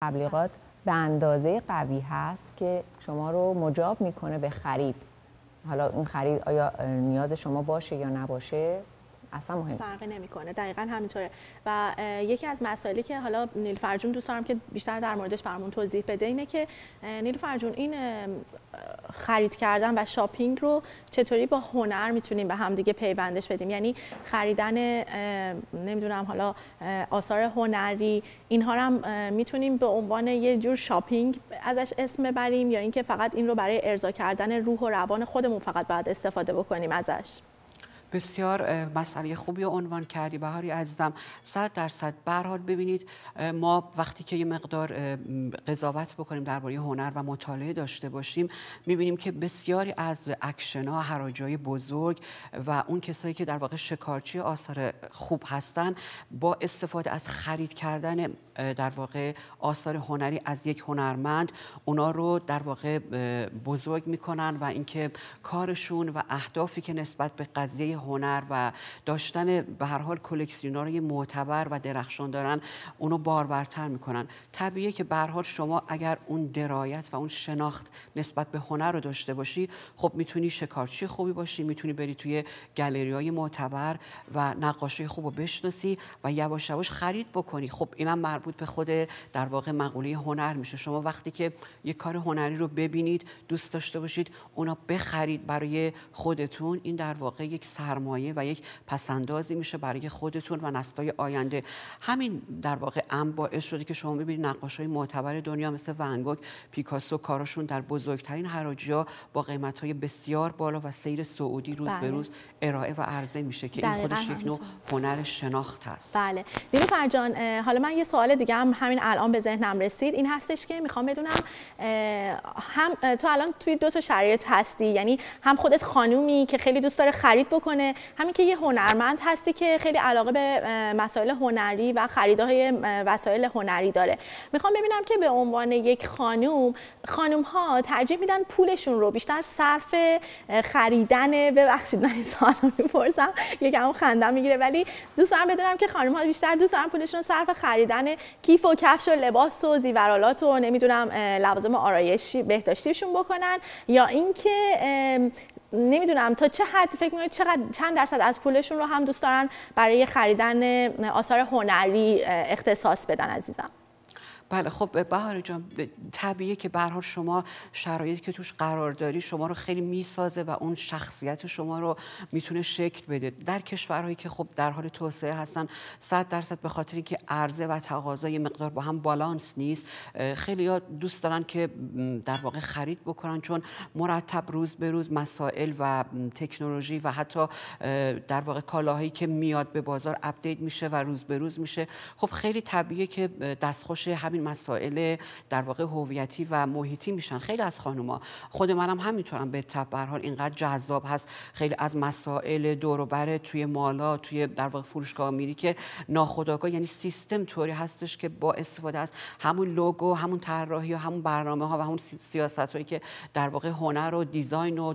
تبلیغات به اندازه قوی هست که شما رو مجاب میکنه به خرید. حالا این خرید آیا نیاز شما باشه یا نباشه اصلا مهم نیست. فرقی نمیکنه. دقیقاً همینطوره. و یکی از مسائلی که حالا نیلوفر جون دوست دارم که بیشتر در موردش برامون توضیح بده اینه که نیلوفر جون این خرید کردن و شاپینگ رو چطوری با هنر میتونیم به هم دیگه پیوندش بدیم؟ یعنی خریدن نمیدونم حالا آثار هنری اینها رو هم میتونیم به عنوان یه جور شاپینگ ازش اسم ببریم یا اینکه فقط این رو برای ارضا کردن روح و روان خودمون فقط باید استفاده بکنیم ازش؟ بسیار مسئله خوبی رو عنوان کردی بهاری عزیزم. 100% به هر حال ببینید ما وقتی که یه مقدار قضاوت بکنیم درباره هنر و مطالعه داشته باشیم میبینیم که بسیاری از اکشن‌ها، هراجای بزرگ و اون کسایی که در واقع شکارچی آثار خوب هستن با استفاده از خرید کردن در واقع آثار هنری از یک هنرمند اونا رو در واقع بزرگ میکنن و اینکه کارشون و اهدافی که نسبت به قضیه هنر و داشتن به هر حال کلکسیونرهای معتبر و درخشان دارن اونو بارورتر میکنن. طبیعیه که به هر حال شما اگر اون درایت و اون شناخت نسبت به هنر رو داشته باشی خب میتونی شکارچی خوبی باشی، میتونی بری توی گالری‌های معتبر و نقاشی خوب رو بشناسی و یواش یواش خرید بکنی. خب اینم مربوط به خود در واقع مقوله هنر میشه. شما وقتی که یک کار هنری رو ببینید دوست داشته باشید اونا بخرید برای خودتون، این در واقع یک سرمایه و یک پسندازی میشه برای خودتون و نسل‌های آینده. همین در واقع باعث شده که شما ببینید نقاشای معتبر دنیا مثل ونگوک، پیکاسو کاراشون در بزرگترین حراجی‌ها با قیمت‌های بسیار بالا و سیر سعودی روز به روز ارائه و عرضه میشه که این خودش یک نوع هنر شناخت هست. بله. نیلوفر جان، حالا من یه سوال دیگه هم همین الان به ذهنم رسید، این هستش که میخوام بدونم هم تو الان توی دو تا شرایط هستی، یعنی هم خودت خانومی که خیلی دوست داره خرید بکنه، همین که یه هنرمند هستی که خیلی علاقه به مسائل هنری و خریدهای وسایل هنری داره. میخوام ببینم که به عنوان یک خانوم ها ترجیح میدن پولشون رو بیشتر صرف خریدن، ببخشید من این سوالو میپرسم یکم خندم میگیره، ولی دوست دارم بدونم که خانم ها بیشتر دوست دارن پولشون صرف خریدن کیف و کفش و لباس و زیورالات و نمیدونم لوازم آرایشی بهداشتیشون بکنن، یا اینکه نمیدونم تا چه حد فکر می‌کنید چند درصد از پولشون رو هم دوست دارن برای خریدن آثار هنری اختصاص بدن عزیزم؟ بله خب بهار جان، طبیعیه که به هر حال شما شرایطی که توش قرار داری شما رو خیلی میسازه و اون شخصیت شما رو میتونه شکل بده. در کشورهایی که خب در حال توسعه هستن 100% به خاطر اینکه عرضه و تقاضا یه مقدار با هم بالانس نیست، خیلی‌ها دوست دارن که در واقع خرید بکنن چون مرتب روز به روز مسائل و تکنولوژی و حتی در واقع کالاهایی که میاد به بازار آپدیت میشه و روز به روز میشه. خب خیلی طبیعیه که دستخوش همین مسائل در واقع هویتی و محیطی میشن. خیلی از خانوما، خود منم همینطورم، به طب به هر حال اینقدر جذاب هست خیلی از مسائل دور و بر توی مالا، توی در واقع فروشگاه میری که ناخودآگاه، یعنی سیستم طوری هستش که با استفاده از همون لوگو، همون طراحی و همون برنامه‌ها و همون سیاست‌هایی که در واقع هنر و دیزاین و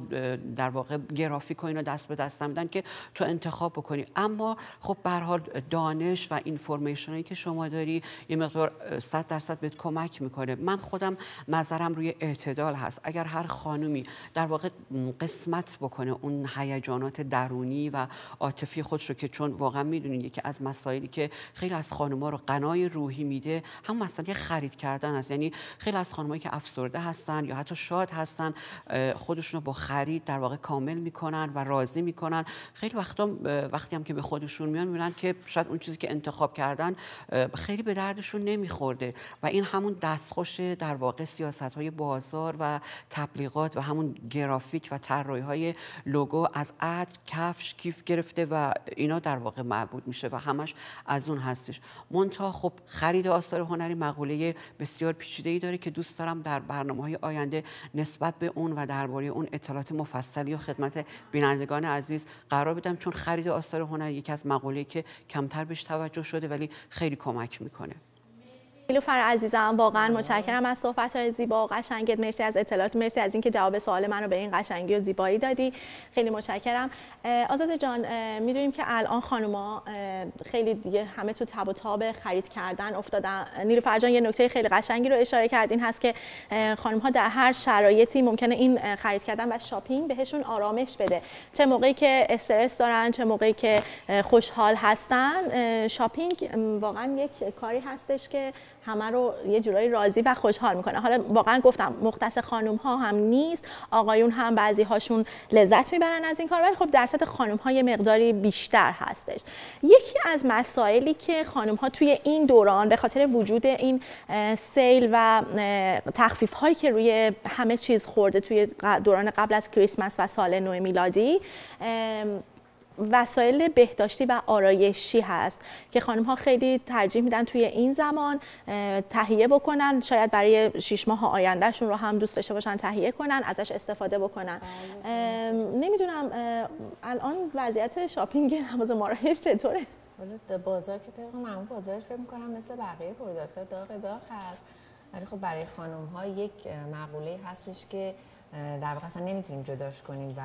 در واقع گرافیک و اینا دست به دست میدن که تو انتخاب بکنی. اما خب به هر حال دانش و اینفورمیشنایی که شما داری یه مقدار 100% بهت کمک میکنه. من خودم نظرم روی اعتدال هست. اگر هر خانومی در واقع قسمت بکنه اون هیجانات درونی و عاطفی خودش رو، که چون واقعا میدونید یکی از مسائلی که خیلی از خانوما رو غنای روحی میده هم مسئله خرید کردن است. یعنی خیلی از خانمایی که افسرده هستن یا حتی شاد هستن خودشون رو با خرید در واقع کامل میکنن و راضی میکنن. خیلی وقتی هم که به خودشون میان میبینن که شاید اون چیزی که انتخاب کردن خیلی به دردشون نمیخورده و این همون دستخوش در واقع سیاست‌های بازار و تبلیغات و همون گرافیک و طراحی‌های لوگو از عطر، کفش، کیف گرفته و اینا در واقع مربوط میشه و همش از اون هستش. منتها خب خرید آثار هنری مقوله بسیار پیچیده‌ای داره که دوست دارم در برنامه‌های آینده نسبت به اون و درباره اون اطلاعات مفصلی و خدمت بینندگان عزیز قرار بدم، چون خرید آثار هنری یکی از مقوله‌ای که کمتر بهش توجه شده ولی خیلی کمک میکنه. نیلوفر عزیزم واقعا متشکرم از صحبت‌های زیبا و قشنگت. مرسی از اطلاعات، مرسی از اینکه جواب سوال منو به این قشنگی و زیبایی دادی. خیلی متشکرم. آزاده جان، میدونیم که الان خانوما خیلی دیگه همه تو تب و تاب خرید کردن افتادن. نیلوفر جان یه نکته خیلی قشنگی رو اشاره کرد، این هست که خانم‌ها در هر شرایطی ممکنه این خرید کردن و شاپینگ بهشون آرامش بده. چه موقعی که استرس دارن، چه موقعی که خوشحال هستن، شاپینگ واقعا یک کاری هستش که همه رو یه جورایی راضی و خوشحال میکنه. حالا واقعا گفتم مختص خانم ها هم نیست، آقایون هم بعضی هاشون لذت میبرن از این کار، ولی خب درصد خانم ها یه مقداری بیشتر هستش. یکی از مسائلی که خانم ها توی این دوران به خاطر وجود این سیل و تخفیف هایی که روی همه چیز خورده توی دوران قبل از کریسمس و سال نو میلادی، وسایل بهداشتی و آرایشی هست که خانم ها خیلی ترجیح میدن توی این زمان تهیه بکنن، شاید برای 6 ماه آیندهشون رو هم دوست داشته باشن تهیه کنن، ازش استفاده بکنن. نمیدونم الان وضعیت شاپینگ لوازم آرایش چطوره؟ حالا بازار که طبق معمول بازارش فکر می‌کنم مثل بقیه پروداکت‌ها داغ هست، ولی خب برای خانم ها یک مقوله هستش که در واقع اصلا نمیتونیم جداش کنیم و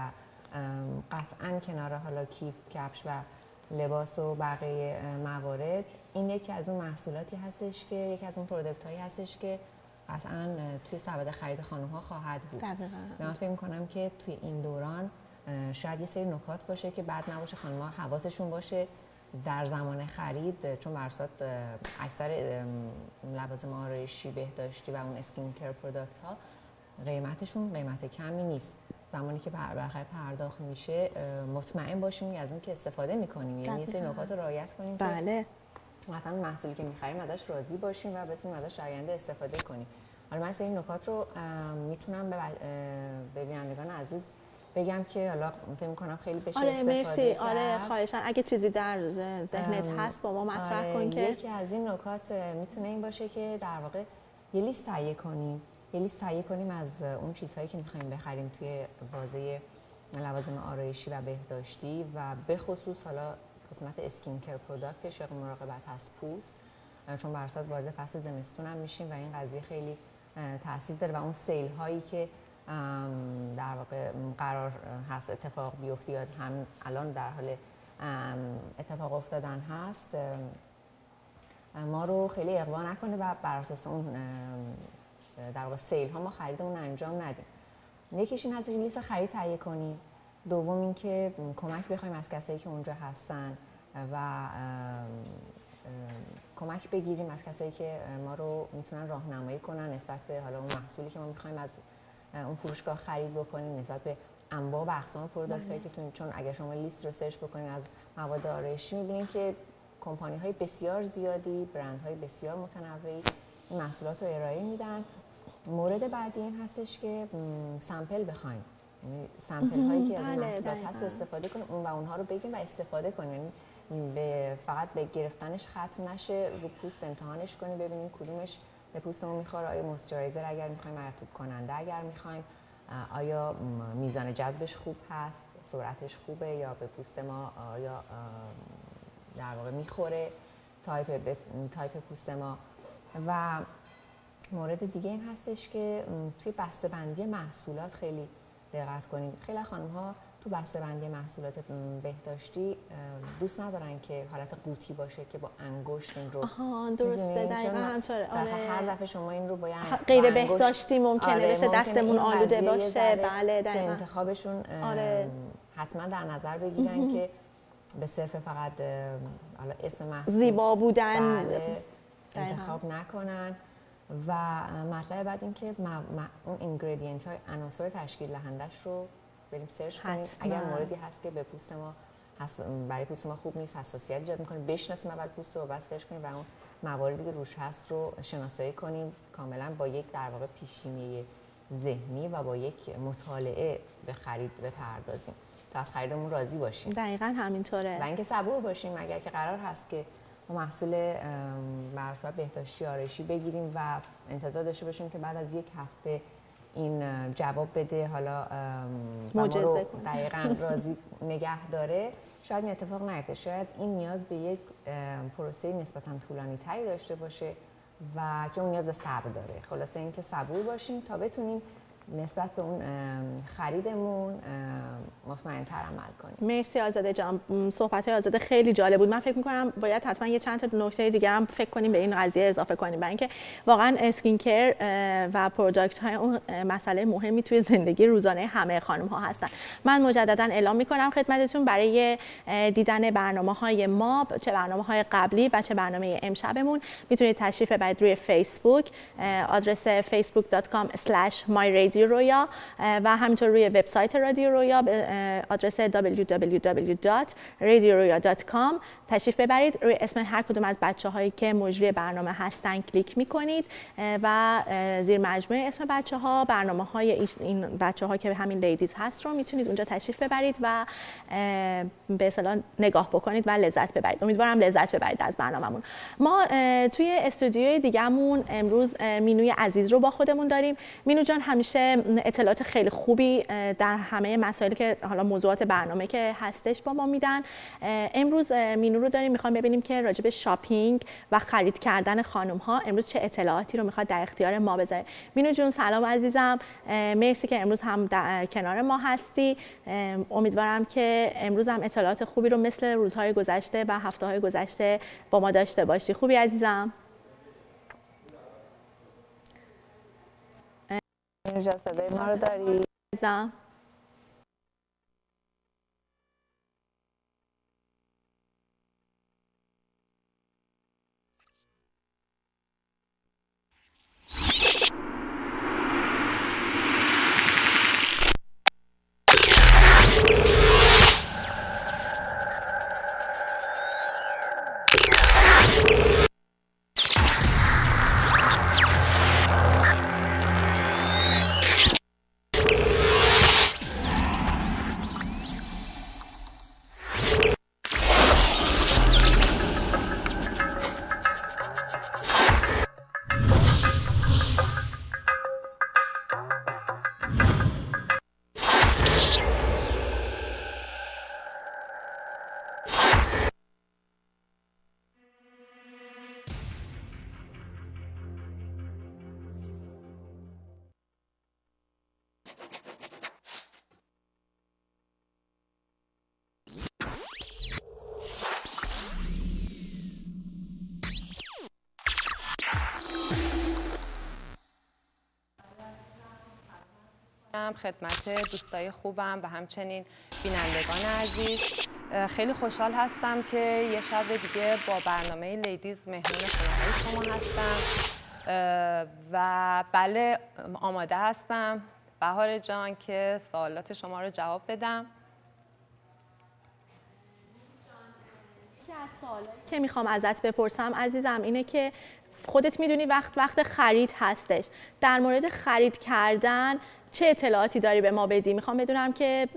قطعاً کنار حالا کیف، کفش و لباس و بقیه موارد، این یکی از اون محصولاتی هستش که یکی از اون پروداکت هایی هستش که قطعاً توی سبد خرید خانم ها خواهد بود. من فکر می‌کنم که توی این دوران شاید یه سری نکات باشه که بعد نباشه خانم ها حواسشون باشه در زمان خرید، چون برسات اکثر لوازم آرایشی بهداشتی و اون اسکین کیر پروداکت ها قیمتشون قیمت کمی نیست. زمانی که بالاخره پرداخت میشه مطمئن باشیم از اون که استفاده میکنیم، یعنی یه سری نکات رو رعایت کنیم بله. که مثلا محصولی که میخریم ازش راضی باشیم و بتونیم ازش در آینده استفاده کنیم. حالا من این نکات رو میتونم به بینندگان عزیز بگم که حالا فکر می‌کنم خیلی بشه استفاده مرسی. خواهشاً اگه چیزی در ذهنت هست با ما مطرح کن که یکی از این نکات میتونه این باشه که در واقع یه لیست تهیه کنیم از اون چیزهایی که می‌خوایم بخریم توی بازه لوازم آرایشی و بهداشتی و به خصوص حالا قسمت اسکین کیر پروداکتش، مراقبت از پوست، چون برسات وارد فصل زمستون هم میشیم و این قضیه خیلی تاثیر داره و اون سیل هایی که در واقع قرار هست اتفاق بیفته یا هم الان در حال اتفاق افتادن هست، ما رو خیلی اغوا نکنه و بر اساس اون در واقع سیل ها ما خریدمون انجام ندیم. یکیش این هست لیست خرید تهیه کنیم، دوم این که کمک بخوایم از کسایی که اونجا هستن و کمک بگیریم از کسایی که ما رو میتونن راهنمایی کنن نسبت به حالا اون محصولی که ما میخوایم از اون فروشگاه خرید بکنیم، نسبت به انواع و اقسام پروداکت هایی که چون اگر شما لیست رو سرچ بکنید از مواد آرایشی میبینید که کمپانی های بسیار زیادی، برند های بسیار متنوعی این محصولات رو ارائه میدن. مورد بعدی این هستش که سامپل بخوایم، یعنی سامپل هایی که از این محصولات هست استفاده کنیم و اونها رو بگیم و استفاده کنیم، یعنی فقط به گرفتنش ختم نشه، رو پوست امتحانش کنیم ببینیم کدومش به پوستمون میخوره، آیا موئسچرایزر اگر میخوایم، مرطوب کننده اگر میخوایم، آیا میزان جذبش خوب هست، سرعتش خوبه یا به پوست ما آیا در واقع میخوره، تایپ پوست ما. و مورد دیگه این هستش که توی بسته‌بندی محصولات خیلی دقت کنیم. خیلی خانم ها تو بسته‌بندی محصولات بهداشتی دوست ندارن که حالت قوطی باشه که با انگشت این رو درسته دقیقاً همینطوره. هر دفعه شما این رو باید غیر بهداشتی ممکنه بشه، دستمون آلوده باشه. بله دقیقاً. تو انتخابشون حتما در نظر بگیرن که به صرف فقط حالا اسم محصول زیبا بودن انتخاب نکنن. و مطلب بعد این که اون اینگریدینت های عناصر تشکیل دهندش رو بریم سرچ کنیم. اگر موردی هست که به پوست ما برای پوست ما خوب نیست، حساسیت ایجاد میکنه، بشناسیم اول پوست رو بعد سرچ کنیم و اون مواردی که روش هست رو شناسایی کنیم کاملا با یک در واقع پیشینه ذهنی و با یک مطالعه به خرید بپردازیم تا از خریدمون راضی باشیم. دقیقاً همینطوره. و اینکه صبور باشیم اگر که قرار هست که محصول بر صورت بهداشتی آرایشی بگیریم و انتظار داشته باشیم که بعد از یک هفته این جواب بده، حالا معجزه کنه، دقیقاً راضی نگه داره، شاید این اتفاق نیفته. شاید این نیاز به یک پروسه نسبتاً طولانی تری داشته باشه و که اون نیاز به صبر داره. خلاصه اینکه صبور باشیم تا بتونیم نسبت به اون خریدمون مطمئن‌تر عمل کنیم. مرسی آزاده جان، صحبت‌های آزاده خیلی جالب بود. من فکر می‌کنم باید حتما یه چند تا نکته دیگه هم فکر کنیم به این قضیه اضافه کنیم، برای اینکه واقعا اسکین کیر و پروداکت‌های اون مسئله مهمی توی زندگی روزانه همه خانم‌ها هستن. من مجددا اعلام می‌کنم خدمتتون برای دیدن برنامه‌های ما، چه برنامه‌های قبلی و چه برنامه امشبمون، میتونید تشریف ببرید روی فیسبوک، آدرس facebook.com/myradioroya و همینطور روی وبسایت رادیو رویا به آدرس www.radioroya.com تشریف ببرید. روی اسم هر کدوم از بچه‌هایی که مجری برنامه هستن کلیک می‌کنید و زیر مجموعه اسم بچه‌ها برنامه‌های این بچه‌ها که همین لیدیز هست رو میتونید اونجا تشریف ببرید و به اصطلاح نگاه بکنید و لذت ببرید. امیدوارم لذت ببرید از برنامه‌مون. ما توی استودیوی دیگه‌مون امروز مینوی عزیز رو با خودمون داریم. مینو جان همیشه اطلاعات خیلی خوبی در همه مسائلی که حالا موضوعات برنامه که هستش با ما میدن. امروز مینو رو داریم، میخوام ببینیم که راجع به شاپینگ و خرید کردن خانم ها امروز چه اطلاعاتی رو میخواد در اختیار ما بذاره. مینو جون سلام عزیزم، مرسی که امروز هم در کنار ما هستی. امیدوارم که امروز هم اطلاعات خوبی رو مثل روزهای گذشته و هفته‌های گذشته با ما داشته باشی. خوبی عزیزم؟ اینجا صدای ما رو داری؟ عزیزم خدمت دوستای خوبم و همچنین بینندگان عزیز، خیلی خوشحال هستم که یه شب دیگه با برنامه لیدیز مهمون خونه‌های شما هستم و بله آماده هستم بهار جان که سوالات شما رو جواب بدم. یکی از سوالایی که میخوام ازت بپرسم عزیزم اینه که خودت میدونی وقت خرید هستش، در مورد خرید کردن چه اطلاعاتی داری به ما بدی؟ میخوام بدونم که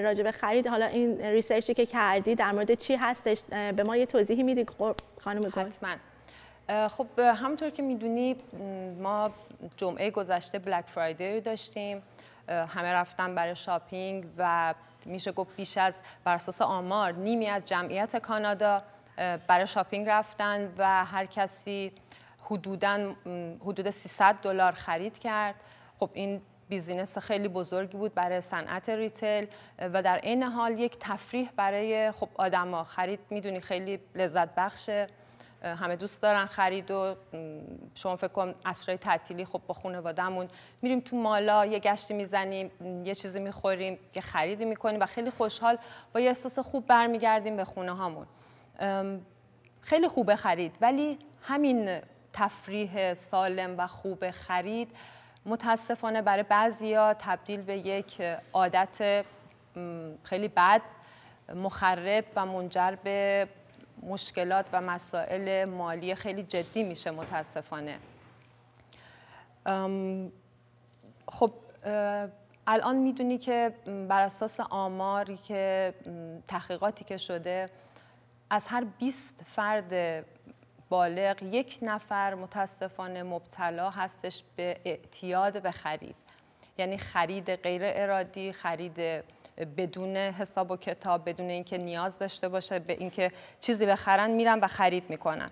راجع به خرید حالا این ریسرچی که کردی در مورد چی هستش، به ما یه توضیحی میدی خانم گل؟ حتما. خب همونطور که میدونی ما جمعه گذشته بلک فرایدی داشتیم، همه رفتن برای شاپینگ و میشه گفت بیش از بر اساس آمار نیمی از جمعیت کانادا برای شاپینگ رفتن و هر کسی حدود $300 خرید کرد. خب این بیزینس خیلی بزرگی بود برای صنعت ریتیل و در عین حال یک تفریح برای خب آدما. خرید میدونی خیلی لذت بخشه، همه دوست دارن خرید و شما فکر کن عصرهای تعطیلی خب با خانواده‌مون میریم تو مالا، یه گشتی میزنیم، یه چیزی میخوریم، یه خریدی میکنیم و خیلی خوشحال با یه احساس خوب برمیگردیم به خونه هامون. خیلی خوبه خرید، ولی همین تفریح سالم و خوب خرید متاسفانه برای بعضیا تبدیل به یک عادت خیلی بد، مخرب و منجر به مشکلات و مسائل مالی خیلی جدی میشه متاسفانه. خب الان میدونی که بر اساس آماری که تحقیقاتی که شده از هر 20 فرد بالغ 1 نفر متاسفانه مبتلا هستش به اعتیاد به خرید، یعنی خرید غیر ارادی، خرید بدون حساب و کتاب، بدون اینکه نیاز داشته باشه به اینکه چیزی بخرن میرن و خرید میکنن.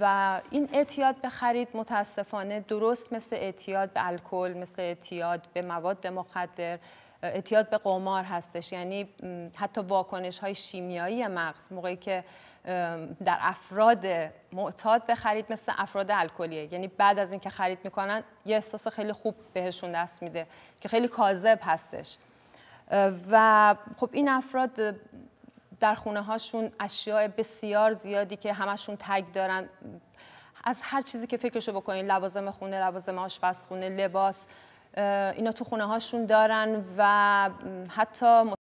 و این اعتیاد به خرید متاسفانه درست مثل اعتیاد به الکل، مثل اعتیاد به مواد مخدر، اعتیاد به قمار هستش. یعنی حتی واکنش‌های شیمیایی مغز موقعی که در افراد معتاد به خرید مثل افراد الکلیه، یعنی بعد از اینکه خرید میکنن یه احساس خیلی خوب بهشون دست میده که خیلی کاذب هستش. و خب این افراد در خونه هاشون اشیاء بسیار زیادی که همشون تگ دارن، از هر چیزی که فکرشو بکنین، لوازم خونه، لوازم آشپزخونه، لباس، اینا تو خونه هاشون دارن و حتی